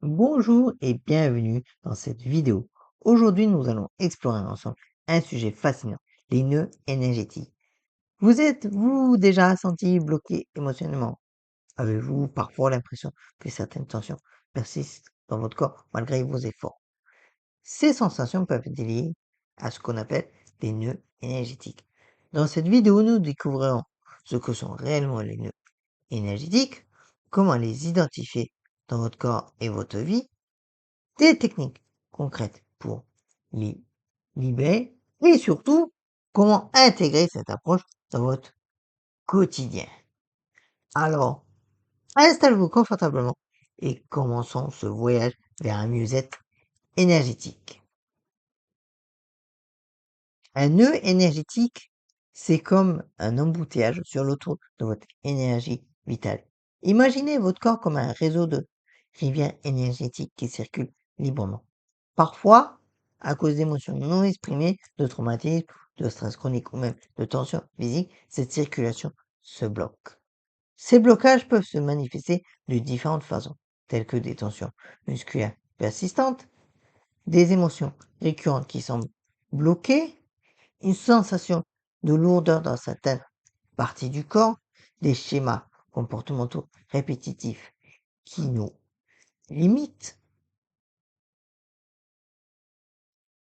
Bonjour et bienvenue dans cette vidéo. Aujourd'hui, nous allons explorer ensemble un sujet fascinant, les nœuds énergétiques. Vous êtes-vous déjà senti bloqué émotionnellement? Avez-vous parfois l'impression que certaines tensions persistent dans votre corps malgré vos efforts? Ces sensations peuvent être liées à ce qu'on appelle des nœuds énergétiques. Dans cette vidéo, nous découvrirons ce que sont réellement les nœuds énergétiques, comment les identifier dans votre corps et votre vie, des techniques concrètes pour les libérer et surtout comment intégrer cette approche dans votre quotidien. Alors, installez-vous confortablement et commençons ce voyage vers un mieux-être énergétique. Un nœud énergétique, c'est comme un embouteillage sur l'autoroute de votre énergie vitale. Imaginez votre corps comme un réseau de rivières énergétiques qui circulent librement. Parfois, à cause d'émotions non exprimées, de traumatismes, de stress chronique ou même de tensions physiques, cette circulation se bloque. Ces blocages peuvent se manifester de différentes façons, telles que des tensions musculaires persistantes, des émotions récurrentes qui semblent bloquées, une sensation de lourdeur dans certaines parties du corps, des schémas comportementaux répétitifs qui nous limitent.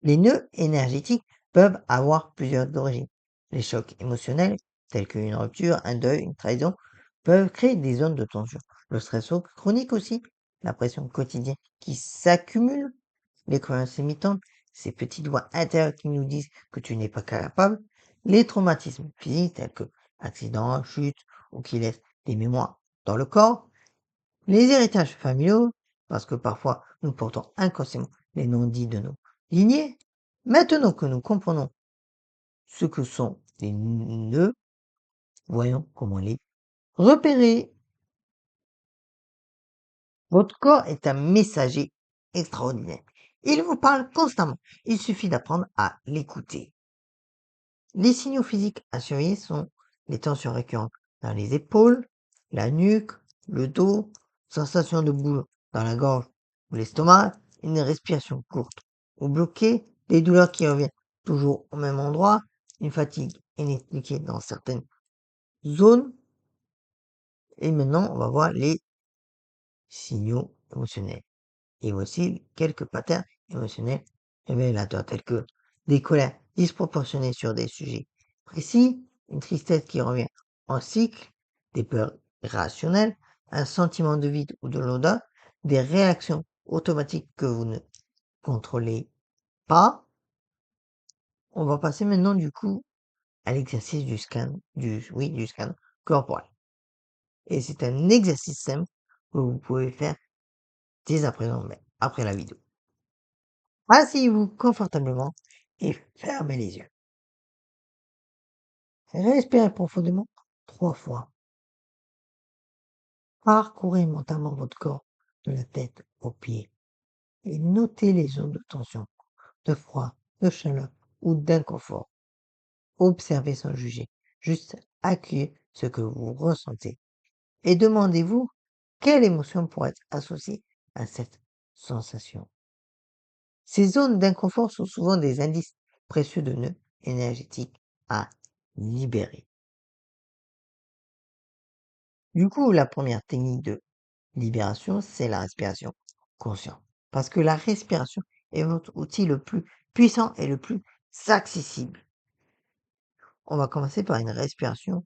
Les nœuds énergétiques peuvent avoir plusieurs origines. Les chocs émotionnels, tels qu'une rupture, un deuil, une trahison, peuvent créer des zones de tension. Le stress chronique aussi, la pression quotidienne qui s'accumule, les croyances limitantes, ces petites voix intérieures qui nous disent que tu n'es pas capable, les traumatismes physiques tels que accidents, chutes ou qui laissent des mémoires dans le corps, les héritages familiaux, parce que parfois nous portons inconsciemment les non-dits de nos lignées. Maintenant que nous comprenons ce que sont les nœuds, voyons comment les repérer. Votre corps est un messager extraordinaire. Il vous parle constamment. Il suffit d'apprendre à l'écouter. Les signaux physiques à surveiller sont les tensions récurrentes dans les épaules, la nuque, le dos, sensation de boule dans la gorge ou l'estomac, une respiration courte ou bloquée, des douleurs qui reviennent toujours au même endroit, une fatigue inexpliquée dans certaines zones. Et maintenant, on va voir les signaux émotionnels et aussi quelques patterns émotionnels révélateurs tels que des colères disproportionnées sur des sujets précis, une tristesse qui revient en cycle, des peurs irrationnelles, un sentiment de vide ou de l'odeur, des réactions automatiques que vous ne contrôlez pas. On va passer maintenant du coup à l'exercice du scan corporel. Et c'est un exercice simple que vous pouvez faire dès à présent, mais après la vidéo. Asseyez-vous confortablement et fermez les yeux. Respirez profondément 3 fois. Parcourez mentalement votre corps de la tête aux pieds et notez les zones de tension, de froid, de chaleur ou d'inconfort. Observez sans juger, juste accueillez ce que vous ressentez et demandez-vous quelle émotion pourrait être associée à cette sensation. Ces zones d'inconfort sont souvent des indices précieux de nœuds énergétiques à libérer. Du coup, la première technique de libération, c'est la respiration consciente. Parce que la respiration est votre outil le plus puissant et le plus accessible. On va commencer par une respiration,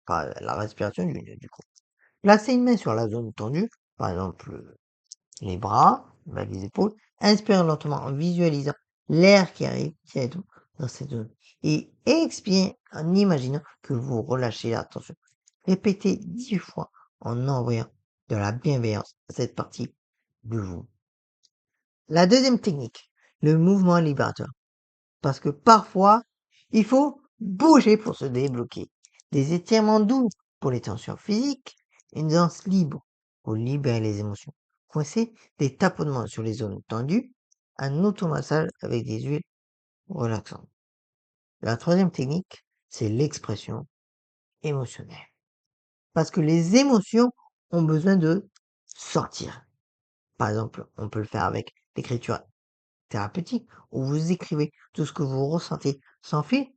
par la respiration du nœud, du coup. Placez une main sur la zone tendue, par exemple les bras, les épaules. Inspirez lentement en visualisant l'air qui arrive directement dans cette zone. Et expirez en imaginant que vous relâchez la tension. Répétez 10 fois en envoyant de la bienveillance à cette partie de vous. La deuxième technique, le mouvement libérateur. Parce que parfois, il faut bouger pour se débloquer. Des étirements doux pour les tensions physiques, une danse libre pour libérer les émotions coincées, des tapotements sur les zones tendues, un automassage avec des huiles relaxantes. La troisième technique, c'est l'expression émotionnelle. Parce que les émotions ont besoin de sortir. Par exemple, on peut le faire avec l'écriture thérapeutique, où vous écrivez tout ce que vous ressentez sans fil.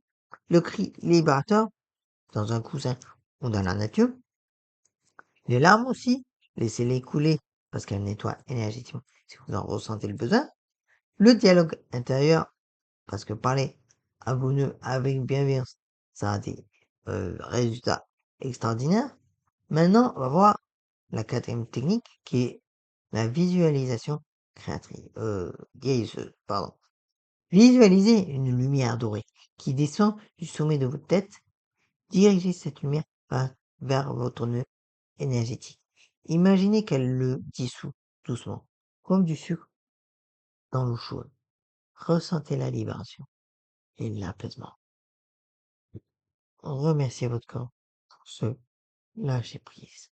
Le cri libérateur, dans un coussin ou dans la nature. Les larmes aussi, laissez-les couler parce qu'elles nettoient énergétiquement si vous en ressentez le besoin. Le dialogue intérieur, parce que parler à vos nœuds avec bienveillance, ça a des résultats extraordinaires. Maintenant, on va voir la quatrième technique qui est la visualisation créatrice, guérisseuse, pardon. Visualisez une lumière dorée qui descend du sommet de votre tête. Dirigez cette lumière vers votre nœud énergétique. Imaginez qu'elle le dissout doucement, comme du sucre dans l'eau chaude. Ressentez la libération et l'apaisement. Remerciez votre corps pour ce lâcher prise.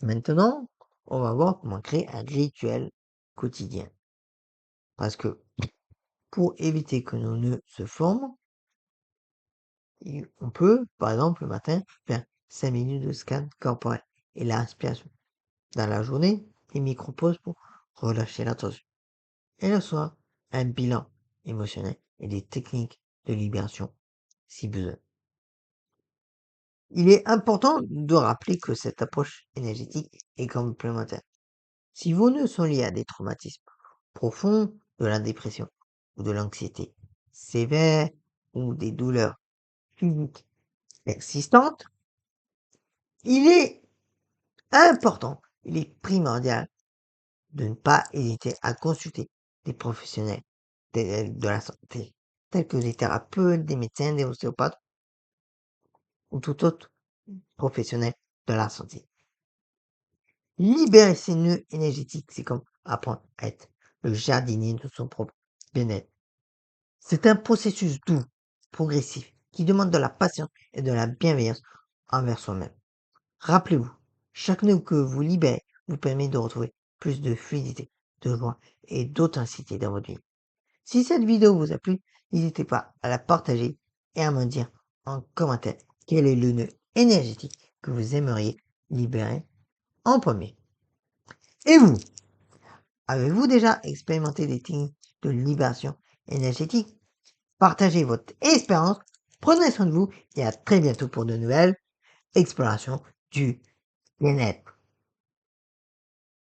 Maintenant, on va voir comment créer un rituel quotidien. Parce que pour éviter que nos nœuds se forment, on peut, par exemple, le matin, faire 5 minutes de scan corporel et la respiration. Dans la journée, des micro-pauses pour relâcher la tension. Et le soir, un bilan émotionnel et des techniques de libération si besoin. Il est important de rappeler que cette approche énergétique est complémentaire. Si vos nœuds sont liés à des traumatismes profonds, de la dépression ou de l'anxiété sévère ou des douleurs physiques persistantes, il est important, il est primordial de ne pas hésiter à consulter des professionnels de la santé, tels que des thérapeutes, des médecins, des ostéopathes ou tout autre professionnel de la santé. Libérer ses nœuds énergétiques, c'est comme apprendre à être le jardinier de son propre bien-être. C'est un processus doux, progressif, qui demande de la patience et de la bienveillance envers soi-même. Rappelez-vous, chaque nœud que vous libérez vous permet de retrouver plus de fluidité, de joie et d'authenticité dans votre vie. Si cette vidéo vous a plu, n'hésitez pas à la partager et à me dire en commentaire quel est le nœud énergétique que vous aimeriez libérer en premier. Et vous, avez-vous déjà expérimenté des techniques de libération énergétique? Partagez votre expérience, prenez soin de vous et à très bientôt pour de nouvelles explorations du bien-être.